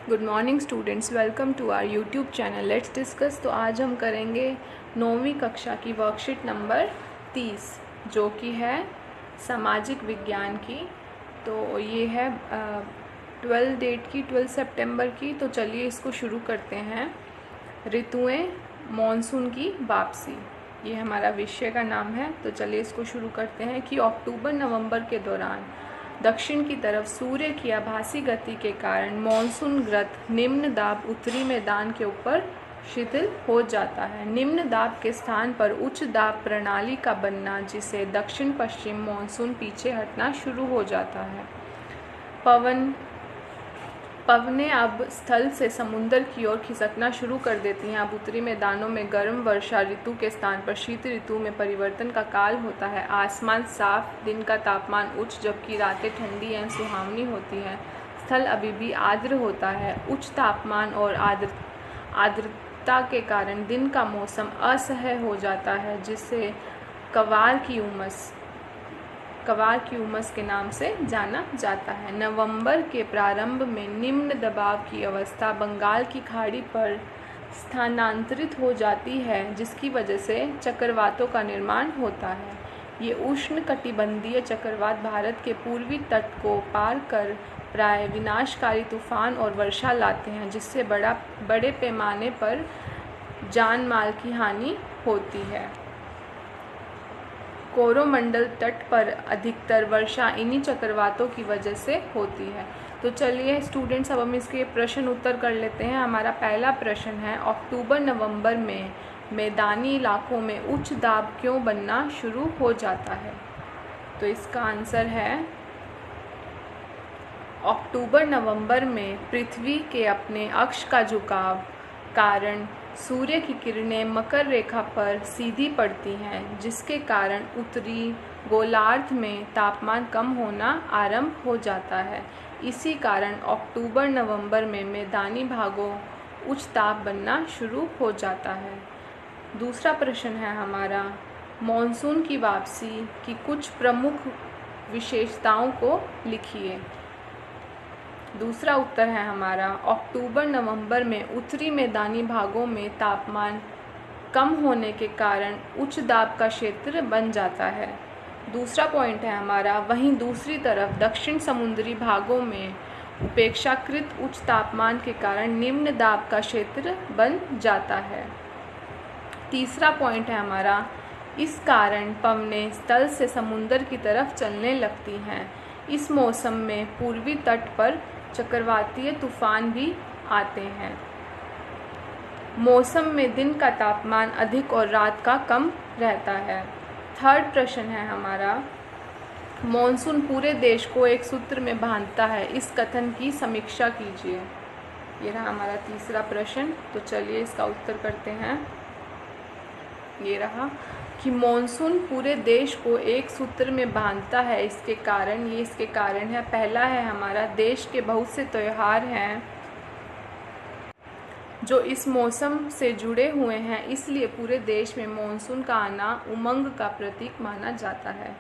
Good morning students, welcome to our YouTube channel let's discuss. तो आज हम करेंगे 9वीं कक्षा की वर्कशीट नंबर 30 जो कि है सामाजिक विज्ञान की। तो ये है 12 डेट की, 12 सितंबर की। तो चलिए इसको शुरू करते हैं। ऋतुएं, मॉनसून की वापसी, ये हमारा विषय का नाम है। तो चलिए इसको शुरू करते हैं कि अक्टूबर नवंबर के दौरान दक्षिण की तरफ सूर्य की आभासी गति के कारण मॉनसून ग्रत निम्न दाब उत्तरी मैदान के ऊपर शिथिल हो जाता है। निम्न दाब के स्थान पर उच्च दाब प्रणाली का बनना, जिसे दक्षिण पश्चिम मॉनसून पीछे हटना शुरू हो जाता है। पवनें अब स्थल से समुद्र की ओर खिसकना शुरू कर देती हैं। अब उत्तरी मैदानों में गर्म वर्षा ऋतु के स्थान पर शीत ऋतु में परिवर्तन का काल होता है। आसमान साफ, दिन का तापमान उच्च जबकि रातें ठंडी एवं सुहावनी होती हैं। स्थल अभी भी आर्द्र होता है। उच्च तापमान और आर्द्रता के कारण दिन का मौसम असह्य हो जाता है, जिससे कवार की उमस के नाम से जाना जाता है। नवंबर के प्रारंभ में निम्न दबाव की अवस्था बंगाल की खाड़ी पर स्थानांतरित हो जाती है, जिसकी वजह से चक्रवातों का निर्माण होता है। ये उष्णकटिबंधीय चक्रवात भारत के पूर्वी तट को पार कर प्राय विनाशकारी तूफान और वर्षा लाते हैं, जिससे बड़े पैमाने पर जान माल की हानि होती है। कोरोमंडल तट पर अधिकतर वर्षा इन्हीं चक्रवातों की वजह से होती है। तो चलिए स्टूडेंट्स, अब हम इसके प्रश्न उत्तर कर लेते हैं। हमारा पहला प्रश्न है, अक्टूबर नवंबर में मैदानी इलाकों में उच्च दाब क्यों बनना शुरू हो जाता है? तो इसका आंसर है, अक्टूबर नवंबर में पृथ्वी के अपने अक्ष का झुकाव कारण सूर्य की किरणें मकर रेखा पर सीधी पड़ती हैं, जिसके कारण उत्तरी गोलार्ध में तापमान कम होना आरंभ हो जाता है। इसी कारण अक्टूबर नवंबर में मैदानी भागों उच्च ताप बनना शुरू हो जाता है। दूसरा प्रश्न है हमारा, मॉनसून की वापसी की कुछ प्रमुख विशेषताओं को लिखिए। दूसरा उत्तर है हमारा, अक्टूबर नवंबर में उत्तरी मैदानी भागों में तापमान कम होने के कारण उच्च दाब का क्षेत्र बन जाता है। दूसरा पॉइंट है हमारा, वहीं दूसरी तरफ दक्षिण समुद्री भागों में उपेक्षाकृत उच्च तापमान के कारण निम्न दाब का क्षेत्र बन जाता है। तीसरा पॉइंट है हमारा, इस कारण पवनें स्थल से समुद्र की तरफ चलने लगती हैं। इस मौसम में पूर्वी तट पर चक्रवातीय तूफान भी आते हैं। मौसम में दिन का तापमान अधिक और रात का कम रहता है। थर्ड प्रश्न है हमारा, मॉनसून पूरे देश को एक सूत्र में बांधता है, इस कथन की समीक्षा कीजिए। ये रहा हमारा तीसरा प्रश्न। तो चलिए इसका उत्तर करते हैं। ये रहा कि मॉनसून पूरे देश को एक सूत्र में बांधता है। इसके कारण है, पहला है हमारा, देश के बहुत से त्यौहार हैं जो इस मौसम से जुड़े हुए हैं, इसलिए पूरे देश में मॉनसून का आना उमंग का प्रतीक माना जाता है।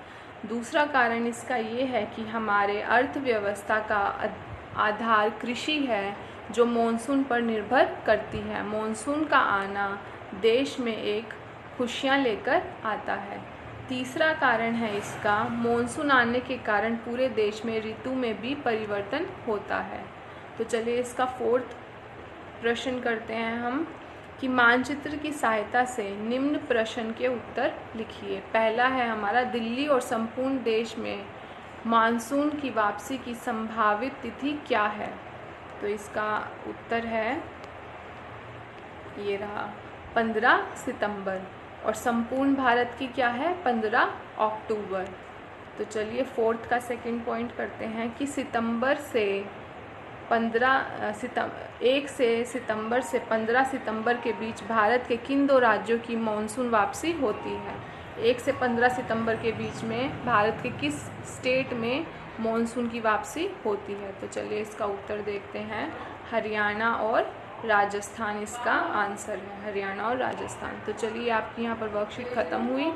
दूसरा कारण इसका ये है कि हमारे अर्थव्यवस्था का आधार कृषि है, जो मॉनसून पर निर्भर करती है। मॉनसून का आना देश में एक खुशियाँ लेकर आता है। तीसरा कारण है इसका, मॉनसून आने के कारण पूरे देश में ऋतु में भी परिवर्तन होता है। तो चलिए इसका फोर्थ प्रश्न करते हैं हम कि मानचित्र की सहायता से निम्न प्रश्न के उत्तर लिखिए। पहला है हमारा, दिल्ली और संपूर्ण देश में मानसून की वापसी की संभावित तिथि क्या है? तो इसका उत्तर है, ये रहा, 15 सितंबर। और संपूर्ण भारत की क्या है? 15 अक्टूबर। तो चलिए फोर्थ का सेकंड पॉइंट करते हैं कि 1 सितंबर से 15 सितंबर के बीच भारत के किन दो राज्यों की मॉनसून वापसी होती है? 1 से 15 सितंबर के बीच में भारत के किस स्टेट में मॉनसून की वापसी होती है? तो चलिए इसका उत्तर देखते हैं, हरियाणा और राजस्थान इसका आंसर है, हरियाणा और राजस्थान। तो चलिए आपकी यहाँ पर वर्कशीट ख़त्म हुई।